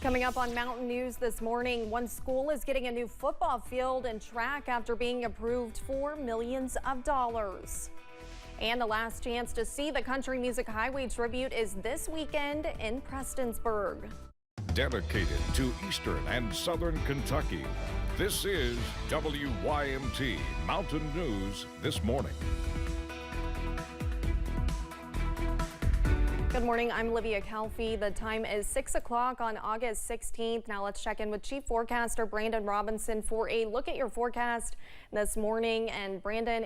Coming up on Mountain News this morning, one school is getting a new football field and track after being approved for millions of dollars. And the last chance to see the Country Music Highway Tribute is this weekend in Prestonsburg. Dedicated to Eastern and Southern Kentucky, this is WYMT Mountain News this morning. Good morning, I'm Livia Calfee. The time is 6 o'clock on August 16th. Now let's check in with Chief Forecaster Brandon Robinson for a look at your forecast this morning. And Brandon,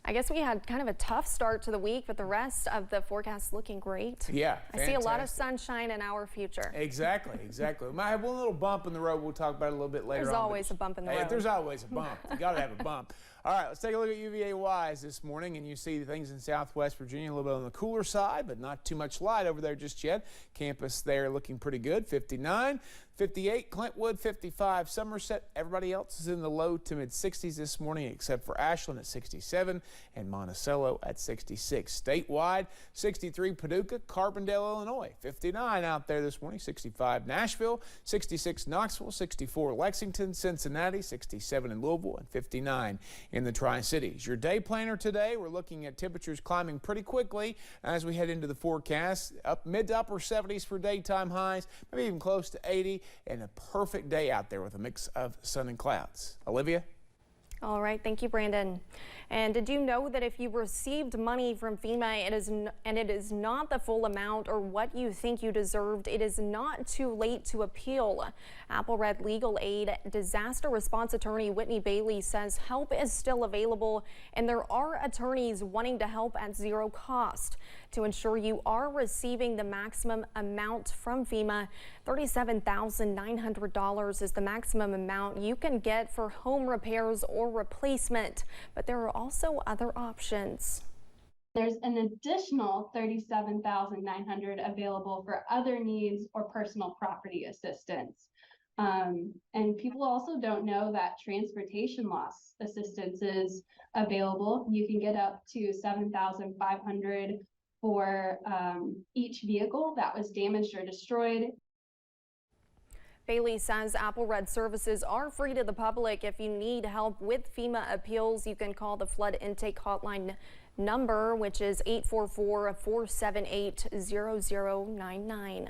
I guess we had kind of a tough start to the week, but the rest of the forecast looking great. Yeah, I see a lot of sunshine in our future. Exactly. We might have one little bump in the road. We'll talk about it a little bit later on. There's always a bump in the road. There's always a bump. You got to have a bump. All right, let's take a look at UVA-wise this morning, and you see things in Southwest Virginia a little bit on the cooler side, but not too much light over there just yet. Campus there looking pretty good, 59. 58, Clintwood, 55, Somerset. Everybody else is in the low to mid 60s this morning except for Ashland at 67 and Monticello at 66. Statewide, 63 Paducah, Carbondale, Illinois, 59 out there this morning, 65 Nashville, 66 Knoxville, 64 Lexington, Cincinnati, 67 in Louisville, and 59 in the Tri-Cities. Your day planner today, we're looking at temperatures climbing pretty quickly as we head into the forecast. Up mid to upper 70s for daytime highs, maybe even close to 80. And a perfect day out there with a mix of sun and clouds. Olivia? All right, thank you, Brandon. And did you know that if you received money from FEMA it is not the full amount or what you think you deserved, it is not too late to appeal? Apple Red Legal Aid disaster response attorney Whitney Bailey says help is still available and there are attorneys wanting to help at zero cost. To ensure you are receiving the maximum amount from FEMA, $37,900 is the maximum amount you can get for home repairs or replacement, but there are also other options. There's an additional $37,900 available for other needs or personal property assistance. And people also don't know that transportation loss assistance is available. You can get up to $7,500 for each vehicle that was damaged or destroyed. Bailey says Apple Red services are free to the public. If you need help with FEMA appeals, you can call the flood intake hotline number, which is 844-478-0099.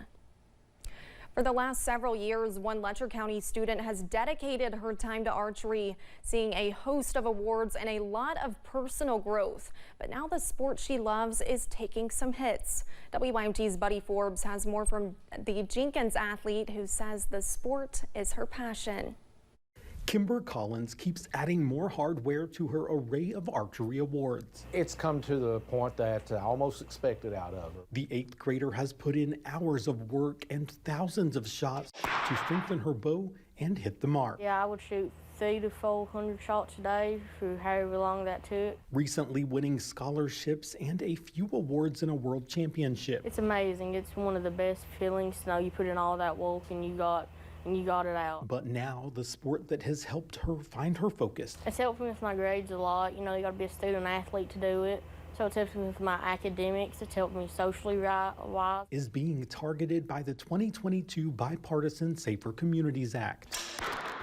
For the last several years, one Letcher County student has dedicated her time to archery, seeing a host of awards and a lot of personal growth. But now the sport she loves is taking some hits. WYMT's Buddy Forbes has more from the Jenkins athlete who says the sport is her passion. Kimber Collins keeps adding more hardware to her array of archery awards. It's come to the point that I almost expected out of her. The 8th grader has put in hours of work and thousands of shots to strengthen her bow and hit the mark. Yeah, I would shoot 300 to 400 shots a day for however long that took. Recently winning scholarships and a few awards in a world championship. It's amazing. It's one of the best feelings to know you put in all that work and you got it out. But now the sport that has helped her find her focus. It's helped me with my grades a lot. You know, you got to be a student athlete to do it. So it's helped me with my academics. It's helped me socially wise. Is being targeted by the 2022 Bipartisan Safer Communities Act.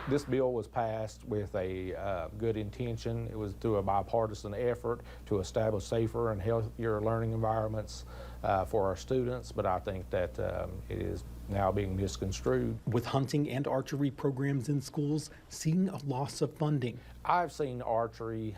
This bill was passed with a good intention. It was through a bipartisan effort to establish safer and healthier learning environments for our students, but I think that it is now being misconstrued. With hunting and archery programs in schools seeing a loss of funding. I've seen archery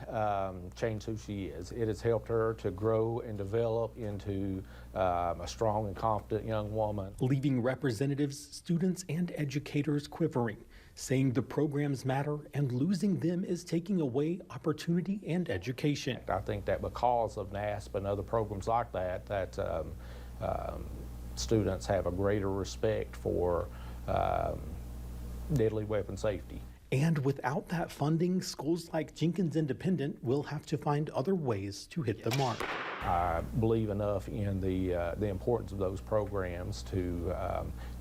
change who she is. It has helped her to grow and develop into a strong and confident young woman. Leaving representatives, students, and educators quivering, saying the programs matter and losing them is taking away opportunity and education. I think that because of NASP and other programs like that, students have a greater respect for deadly weapon safety. And without that funding, schools like Jenkins Independent will have to find other ways to hit the mark. I believe enough in the importance of those programs to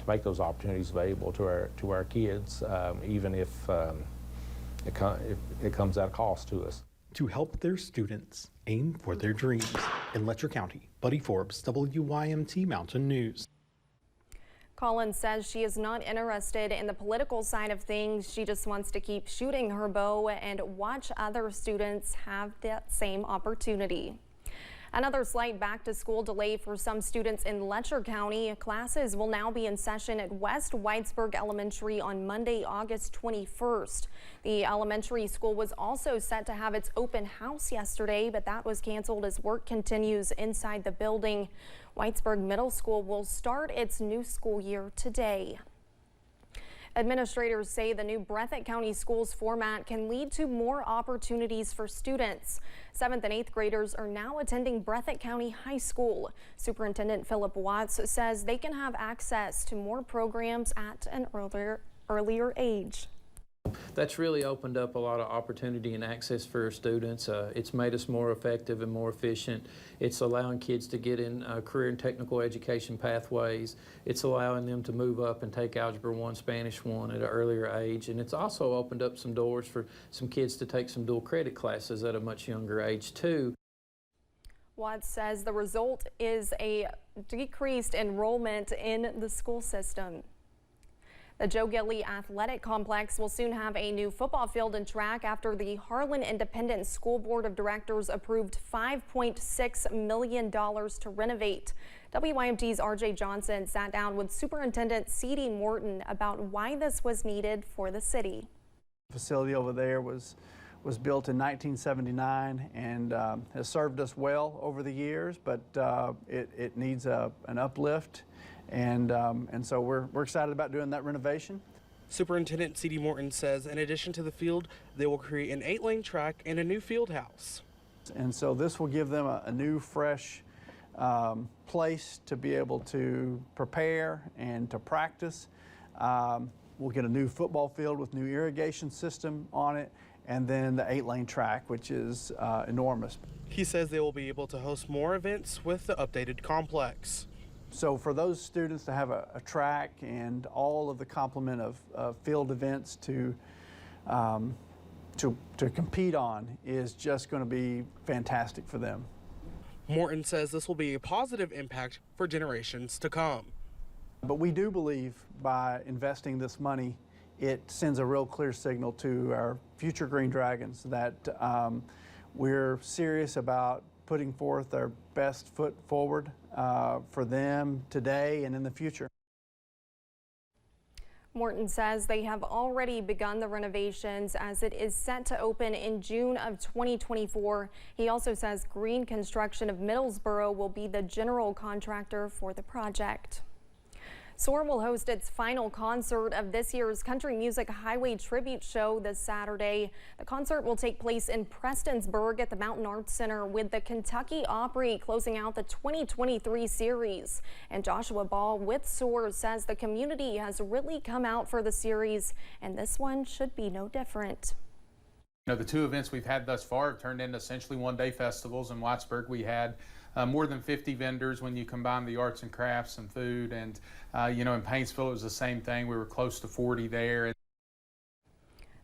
make those opportunities available to our kids, even if it comes at a cost to us. To help their students aim for their dreams. In Letcher County, Buddy Forbes, WYMT Mountain News. Collins says she is not interested in the political side of things. She just wants to keep shooting her bow and watch other students have that same opportunity. Another slight back-to-school delay for some students in Letcher County. Classes will now be in session at West Whitesburg Elementary on Monday, August 21st. The elementary school was also set to have its open house yesterday, but that was canceled as work continues inside the building. Whitesburg Middle School will start its new school year today. Administrators say the new Breathitt County Schools format can lead to more opportunities for students. 7th and 8th graders are now attending Breathitt County High School. Superintendent Philip Watts says they can have access to more programs at an earlier age. That's really opened up a lot of opportunity and access for students. It's made us more effective and more efficient. It's allowing kids to get in career and technical education pathways. It's allowing them to move up and take Algebra 1, Spanish 1 at an earlier age. And it's also opened up some doors for some kids to take some dual credit classes at a much younger age too. Watts says the result is a decreased enrollment in the school system. The Joe Gilly Athletic Complex will soon have a new football field and track after the Harlan Independent School Board of Directors approved $5.6 million to renovate. WYMT's RJ Johnson sat down with Superintendent C.D. Morton about why this was needed for the city. The facility over there was built in 1979 and has served us well over the years, but it needs an uplift. And so we're excited about doing that renovation. Superintendent C.D. Morton says in addition to the field, they will create an 8-lane track and a new field house. And so this will give them a new, fresh place to be able to prepare and to practice. We'll get a new football field with new irrigation system on it, and then the 8-lane track, which is enormous. He says they will be able to host more events with the updated complex. So for those students to have a track and all of the complement of field events to compete on is just going to be fantastic for them. Morton says this will be a positive impact for generations to come. But we do believe by investing this money, it sends a real clear signal to our future Green Dragons that we're serious about putting forth our best foot forward for them today and in the future. Morton says they have already begun the renovations as it is set to open in June of 2024. He also says Green Construction of Middlesboro will be the general contractor for the project. SOAR will host its final concert of this year's Country Music Highway Tribute Show this Saturday. The concert will take place in Prestonsburg at the Mountain Arts Center, with the Kentucky Opry closing out the 2023 series. And Joshua Ball with SOAR says the community has really come out for the series, and this one should be no different. You know, the two events we've had thus far have turned into essentially one-day festivals. In Whitesburg, we had more than 50 vendors when you combine the arts and crafts and food. And, you know, in Paintsville, it was the same thing. We were close to 40 there.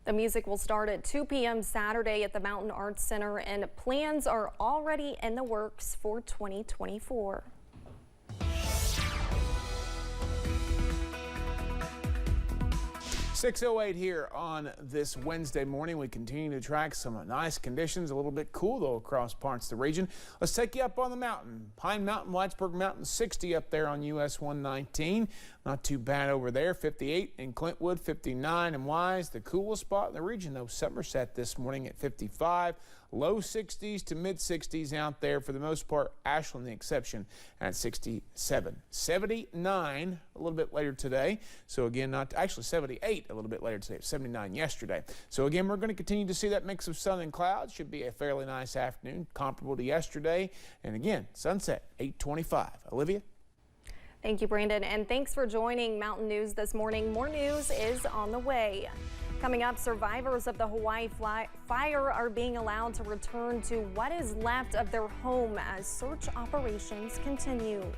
The music will start at 2 p.m. Saturday at the Mountain Arts Center, and plans are already in the works for 2024. 6:08 here on this Wednesday morning. We continue to track some nice conditions, a little bit cool though across parts of the region. Let's take you up on the mountain. Pine Mountain, Whitesburg Mountain, 60 up there on US 119. Not too bad over there. 58 in Clintwood, 59 in Wise. The coolest spot in the region though, Somerset this morning at 55. Low 60s to mid 60s out there for the most part. Ashland the exception at 67. 79 a little bit later today. So again, not actually 78 a little bit later today. 79 yesterday. So again, we're going to continue to see that mix of sun and clouds. Should be a fairly nice afternoon, comparable to yesterday. And again, sunset 8:25. Olivia. Thank you, Brandon, and thanks for joining Mountain News this morning. More news is on the way. Coming up, survivors of the Hawaii fire are being allowed to return to what is left of their home as search operations continue.